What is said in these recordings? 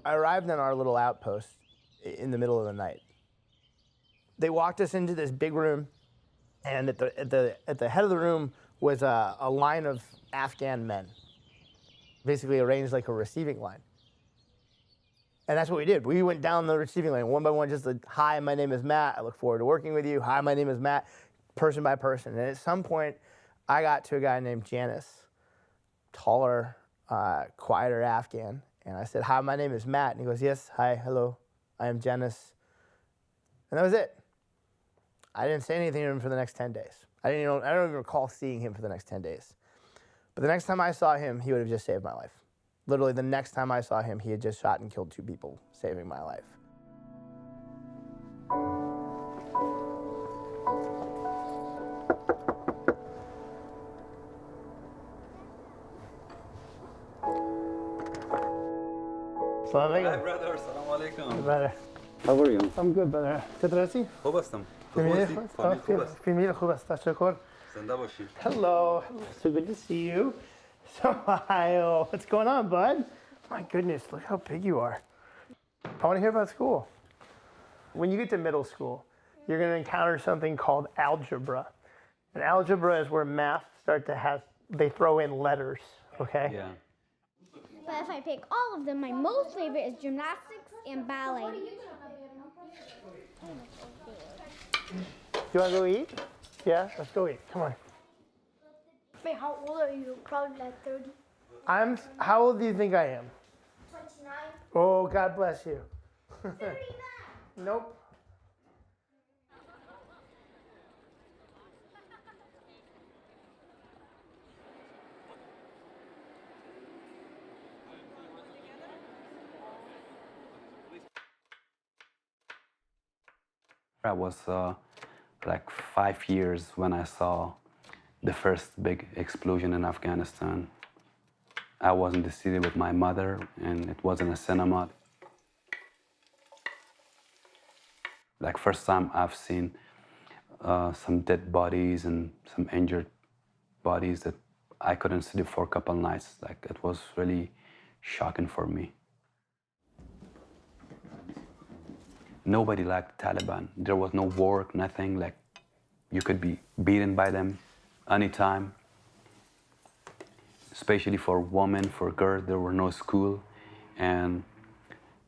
I arrived in our little outpost in the middle of the night. They walked us into this big room, and at the head of the room was a line of Afghan men, basically arranged like a receiving line. And that's what we did. We went down the receiving line one by one, just like, hi, my name is Matt. I look forward to working with you. Hi, my name is Matt, person by person. And at some point, I got to a guy named Janis, taller, quieter Afghan. And I said, hi, my name is Matt. And he goes, yes, hi, hello, I am Janis. And that was it. I didn't say anything to him for the next 10 days. I don't even recall seeing him for the next 10 days. But the next time I saw him, he would have just saved my life. Literally, the next time I saw him, he had just shot and killed 2 people, saving my life. Hi, brother. Assalamu alaikum. Brother. How are you? I'm good, brother. چطوری؟ خوب هستم. فیلمی خوب است. تشکر. زنده باشی. Hello. So good to see you. So, what's going on, bud? My goodness, look how big you are. I want to hear about school. When you get to middle school, you're going to encounter something called algebra. And algebra is where math they throw in letters, okay? Yeah. But if I pick all of them, my most favorite is gymnastics and ballet. You want to go eat? Yeah, let's go eat. Come on. Wait, how old are you? Probably like 30. How old do you think I am? 29. Oh, God bless you. 39. Nope. I was like 5 years when I saw the first big explosion in Afghanistan. I was in the city with my mother, and it was in a cinema. Like first time I've seen some dead bodies and some injured bodies that I couldn't sleep for a couple nights. Like it was really shocking for me. Nobody liked the Taliban. There was no work, nothing. Like you could be beaten by them anytime. Especially for women, for girls, there were no school. And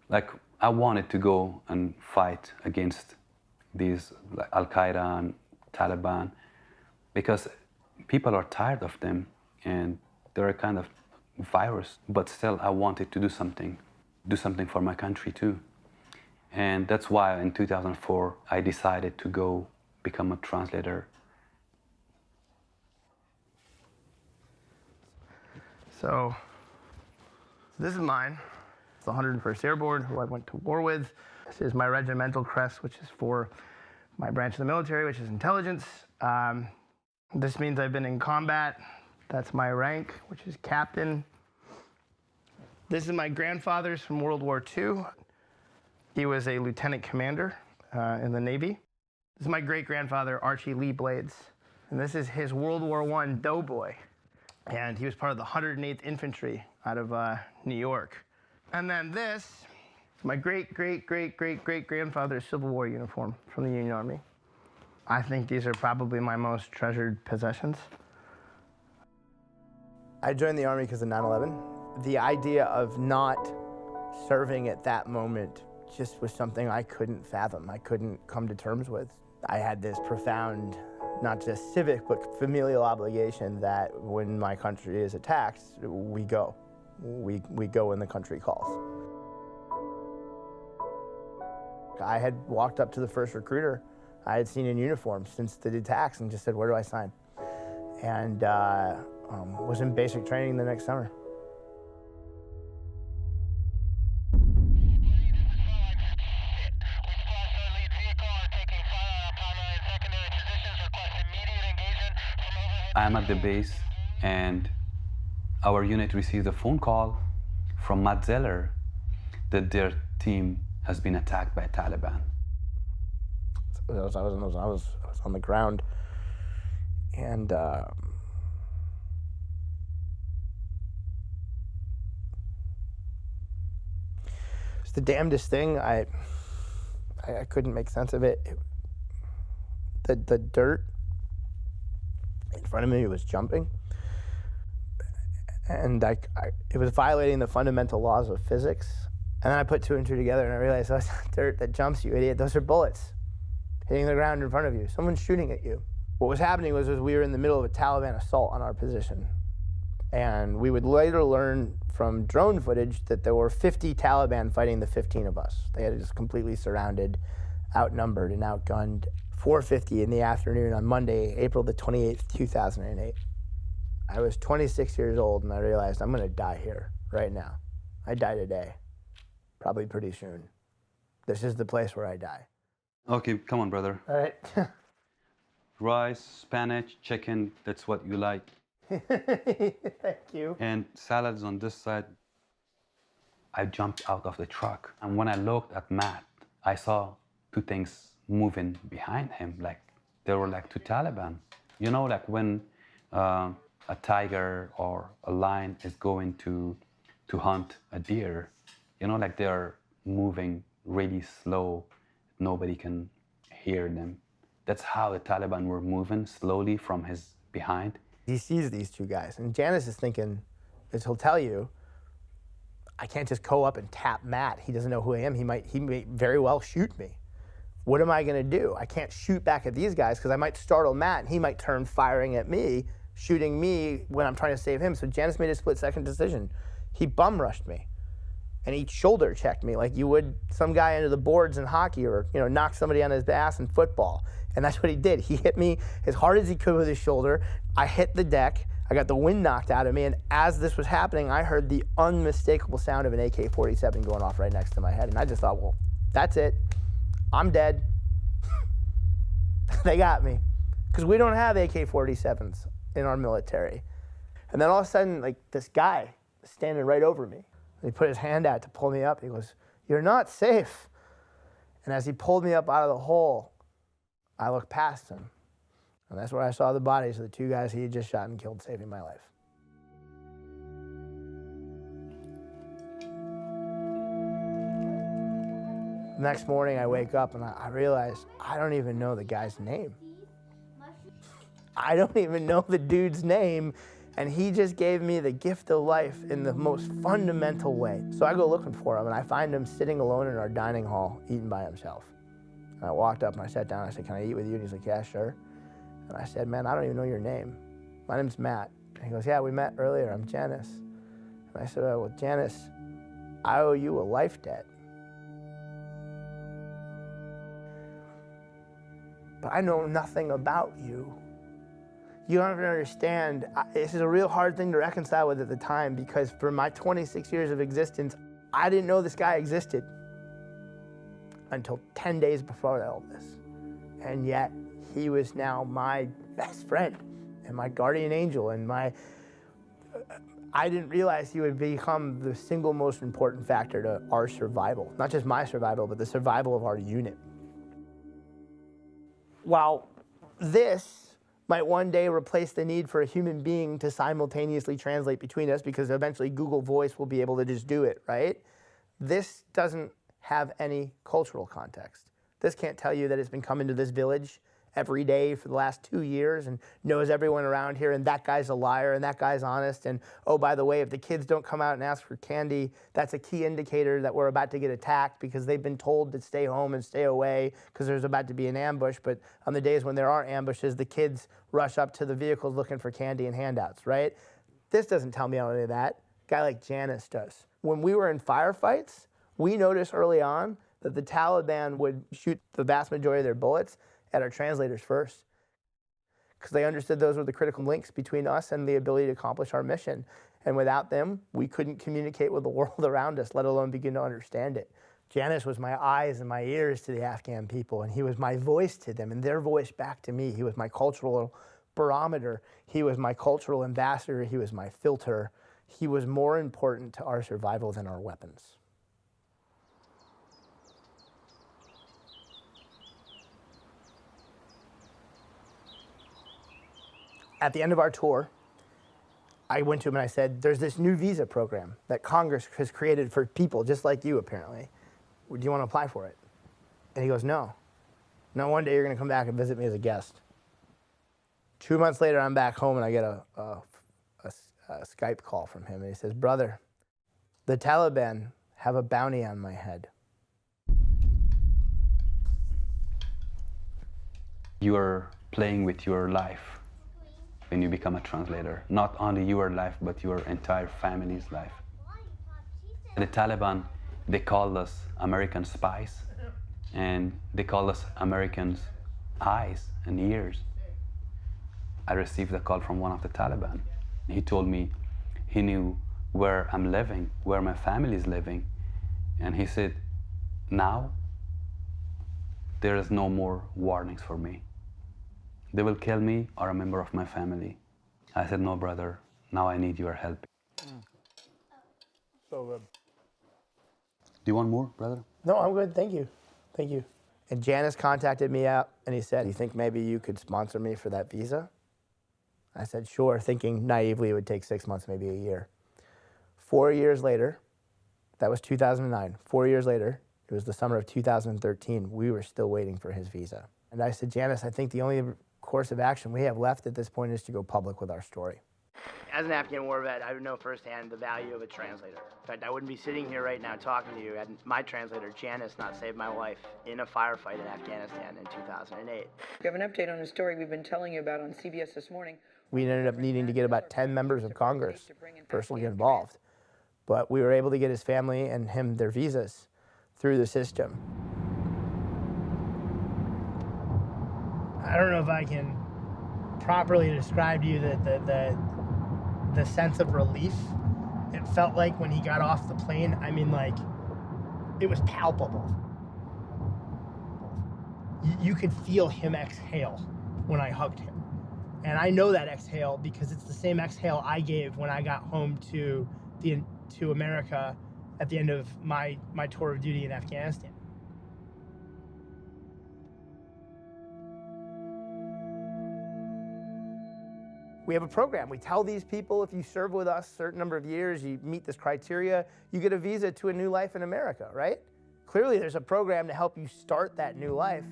like I wanted to go and fight against these like Al-Qaeda and Taliban because people are tired of them and they're a kind of virus. But still, I wanted to do something for my country too. And that's why in 2004, I decided to go become a translator. So this is mine. It's the 101st Airborne, who I went to war with. This is my regimental crest, which is for my branch of the military, which is intelligence. This means I've been in combat. That's my rank, which is captain. This is my grandfather's from World War II. He was a lieutenant commander in the Navy. This is my great-grandfather, Archie Lee Blades. And this is his World War I doughboy. And he was part of the 108th Infantry out of New York. And then this is my great-great-great-great-great-grandfather's Civil War uniform from the Union Army. I think these are probably my most treasured possessions. I joined the Army because of 9/11. The idea of not serving at that moment just was something I couldn't fathom. I couldn't come to terms with. I had this profound, not just civic, but familial obligation that when my country is attacked, we go. We go when the country calls. I had walked up to the first recruiter I had seen in uniform since the attacks and just said, where do I sign? And was in basic training the next summer. I'm at the base, and our unit receives a phone call from Matt Zeller that their team has been attacked by Taliban. I was on the ground, and It's the damnedest thing. I couldn't make sense of it. The dirt in front of me was jumping, and it was violating the fundamental laws of physics. And then I put two and two together, and I realized that's not dirt that jumps, you idiot. Those are bullets hitting the ground in front of you. Someone's shooting at you. What was happening was we were in the middle of a Taliban assault on our position. And we would later learn from drone footage that there were 50 Taliban fighting the 15 of us. They had us completely surrounded, outnumbered, and outgunned. 4:50 in the afternoon on Monday, April the 28th, 2008. I was 26 years old, and I realized I'm gonna die here right now. I die today, probably pretty soon. This is the place where I die. Okay, come on, brother. All right. Rice, spinach, chicken, that's what you like. Thank you. And salads on this side. I jumped out of the truck. And when I looked at Matt, I saw two things moving behind him. Like, they were like two Taliban. You know, like when a tiger or a lion is going to hunt a deer, you know, like they're moving really slow. Nobody can hear them. That's how the Taliban were moving slowly from his behind. He sees these two guys, and Janis is thinking, as he'll tell you, I can't just go up and tap Matt. He doesn't know who I am. He may very well shoot me. What am I gonna do? I can't shoot back at these guys because I might startle Matt, and he might turn firing at me, shooting me when I'm trying to save him. So Janis made a split-second decision. He bum rushed me, and he shoulder checked me like you would some guy into the boards in hockey, or knock somebody on his ass in football. And that's what he did. He hit me as hard as he could with his shoulder. I hit the deck. I got the wind knocked out of me. And as this was happening, I heard the unmistakable sound of an AK-47 going off right next to my head. And I just thought, well, that's it. I'm dead. They got me. Because we don't have AK-47s in our military. And then all of a sudden, like, this guy is standing right over me. And he put his hand out to pull me up. He goes, "You're not safe." And as he pulled me up out of the hole, I looked past him, and that's where I saw the bodies of the two guys he had just shot and killed, saving my life. The next morning, I wake up and I realize I don't even know the guy's name. I don't even know the dude's name, and he just gave me the gift of life in the most fundamental way. So I go looking for him, and I find him sitting alone in our dining hall, eating by himself. And I walked up and I sat down and I said, "Can I eat with you?" And he's like, "Yeah, sure." And I said, "Man, I don't even know your name. My name's Matt." And he goes, "Yeah, we met earlier. I'm Janis." And I said, "Oh, well, Janis, I owe you a life debt. But I know nothing about you. You don't even understand. This is a real hard thing to reconcile with at the time, because for my 26 years of existence, I didn't know this guy existed until 10 days before all this. And yet, he was now my best friend and my guardian angel, and I didn't realize he would become the single most important factor to our survival. Not just my survival, but the survival of our unit. While this might one day replace the need for a human being to simultaneously translate between us, because eventually Google Voice will be able to just do it, right? This doesn't have any cultural context. This can't tell you that it's been coming to this village every day for the last 2 years and knows everyone around here, and that guy's a liar and that guy's honest, and oh, by the way, if the kids don't come out and ask for candy, that's a key indicator that we're about to get attacked, because they've been told to stay home and stay away because there's about to be an ambush. But on the days when there aren't ambushes, the kids rush up to the vehicles looking for candy and handouts, right? This doesn't tell me any of that. A guy like Janis does. When we were in firefights, we noticed early on that the Taliban would shoot the vast majority of their bullets at our translators first, because they understood those were the critical links between us and the ability to accomplish our mission. And without them, we couldn't communicate with the world around us, let alone begin to understand it. Janis was my eyes and my ears to the Afghan people, and he was my voice to them and their voice back to me. He was my cultural barometer. He was my cultural ambassador. He was my filter. He was more important to our survival than our weapons. At the end of our tour, I went to him and I said, "There's this new visa program that Congress has created for people just like you, apparently. do you want to apply for it? And he goes, no. No, one day you're going to come back and visit me as a guest. 2 months later, I'm back home and I get a Skype call from him. And he says, brother, the Taliban have a bounty on my head. You are playing with your life when you become a translator. Not only your life, but your entire family's life. The Taliban, they called us American spies, and they called us Americans' eyes and ears. I received a call from one of the Taliban. He told me he knew where I'm living, where my family is living. And he said, now there is no more warnings for me. They will kill me or a member of my family. I said, no, brother, now I need your help. So good. Do you want more, brother? No, I'm good, thank you. Thank you. And Janis contacted me out and he said, you think maybe you could sponsor me for that visa? I said, sure, thinking naively it would take 6 months, maybe a year. 4 years later, that was 2009. 4 years later, it was the summer of 2013, we were still waiting for his visa. And I said, Janis, I think the only course of action we have left at this point is to go public with our story. As an Afghan war vet, I know firsthand the value of a translator. In fact, I wouldn't be sitting here right now talking to you had my translator, Janis, not saved my life in a firefight in Afghanistan in 2008. We have an update on a story we've been telling you about on CBS this morning. We ended up needing to get about 10 members of Congress personally involved. But we were able to get his family and him their visas through the system. I don't know if I can properly describe to you the sense of relief it felt like when he got off the plane. I mean, like, it was palpable. You could feel him exhale when I hugged him. And I know that exhale because it's the same exhale I gave when I got home to America at the end of my tour of duty in Afghanistan. We have a program. We tell these people if you serve with us a certain number of years, you meet this criteria, you get a visa to a new life in America, right? Clearly there's a program to help you start that new life.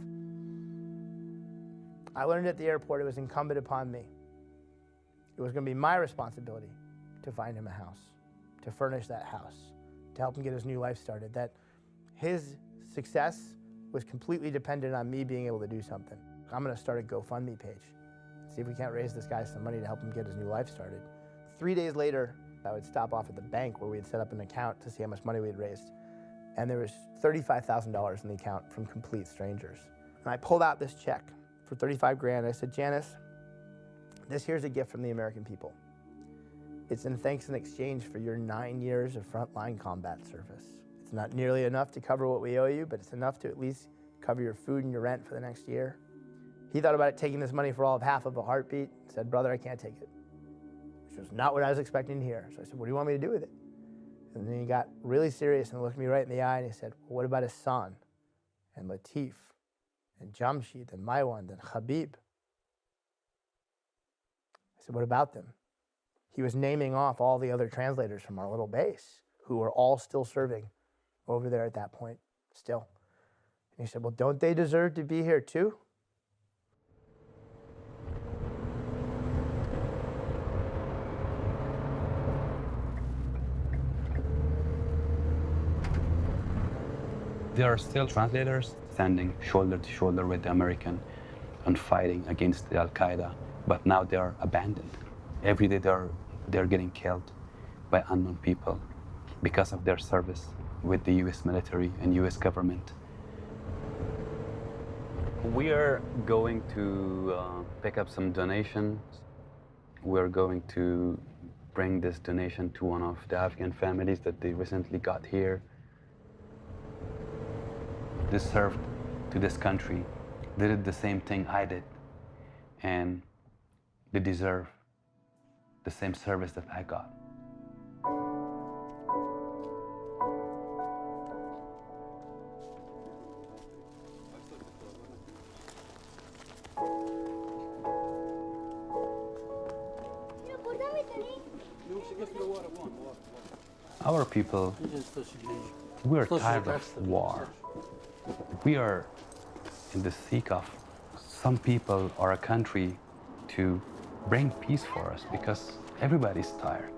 I learned at the airport it was incumbent upon me. It was going to be my responsibility to find him a house, to furnish that house, to help him get his new life started. That his success was completely dependent on me being able to do something. I'm going to start a GoFundMe page. See if we can't raise this guy some money to help him get his new life started. 3 days later, I would stop off at the bank where we had set up an account to see how much money we had raised. And there was $35,000 in the account from complete strangers. And I pulled out this check for 35 grand. I said, Janis, this here's a gift from the American people. It's in thanks and exchange for your 9 years of frontline combat service. It's not nearly enough to cover what we owe you, but it's enough to at least cover your food and your rent for the next year. He thought about it, taking this money for all of half of a heartbeat, said, brother, I can't take it. Which was not what I was expecting to hear. So I said, what do you want me to do with it? And then he got really serious and looked me right in the eye and he said, well, what about his son and Latif and Jamshid and Maiwand and Habib? I said, what about them? He was naming off all the other translators from our little base who were all still serving over there at that point, still. And he said, well, don't they deserve to be here too? There are still translators standing shoulder to shoulder with the American and fighting against the Al-Qaeda, but now they are abandoned. Every day they're getting killed by unknown people because of their service with the US military and US government. We are going to pick up some donations. We're going to bring this donation to one of the Afghan families that they recently got here. They served to this country. They did the same thing I did. And they deserve the same service that I got. Our people We are tired of war. We are in the seek of some people or a country to bring peace for us because everybody's tired.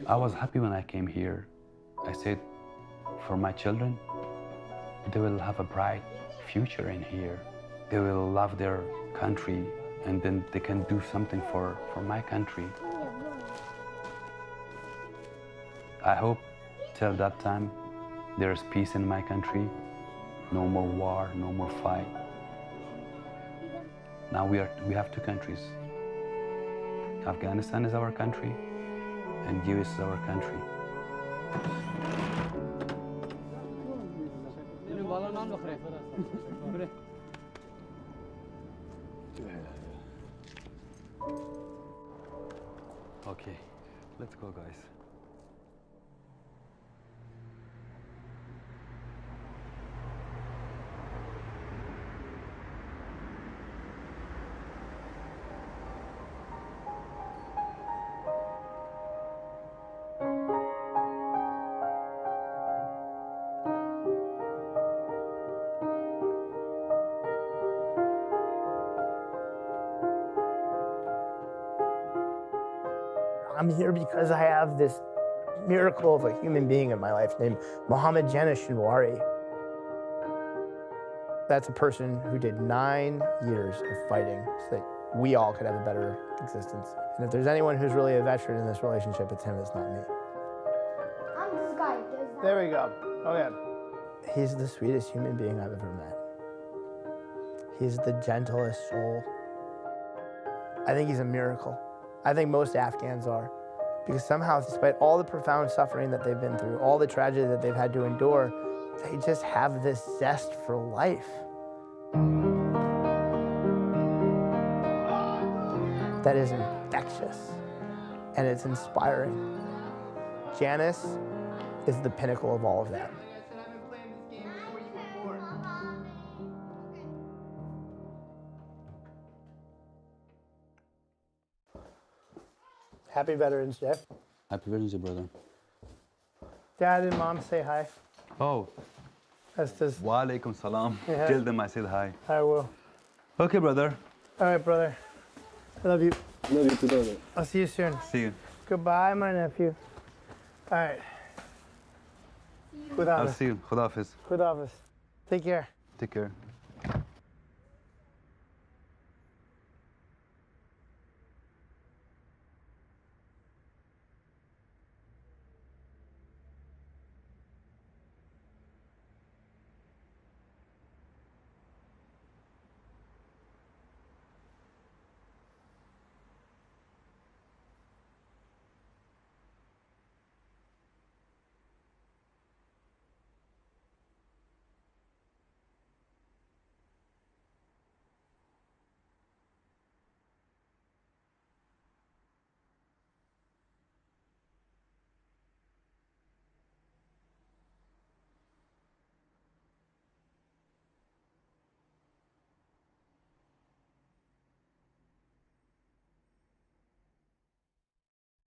I was happy when I came here. I said, for my children, they will have a bright future in here. They will love their country, and then they can do something for my country. I hope till that time there's peace in my country, no more war, no more fight. Now we have two countries. Afghanistan is our country, and US is our country. Okay, let's go, guys. I'm here because I have this miracle of a human being in my life named Janis Shinwari. That's a person who did 9 years of fighting so that we all could have a better existence. And if there's anyone who's really a veteran in this relationship, it's him, it's not me. I'm this guy. There we go. Okay. He's the sweetest human being I've ever met. He's the gentlest soul. I think he's a miracle. I think most Afghans are. Because somehow, despite all the profound suffering that they've been through, all the tragedy that they've had to endure, they just have this zest for life. That is infectious, and it's inspiring. Janis is the pinnacle of all of that. Happy Veterans Day. Happy Veterans Day, brother. Dad and Mom say hi. Oh, That's just, wa alaikum salam. Yeah. Tell them I said hi. I will. Okay, brother. All right, brother. I love you. Love you too, brother. I'll see you soon. See you. Goodbye, my nephew. All right. I'll Khudafis. see you. Khudafis. Khudafis. Take care. Take care.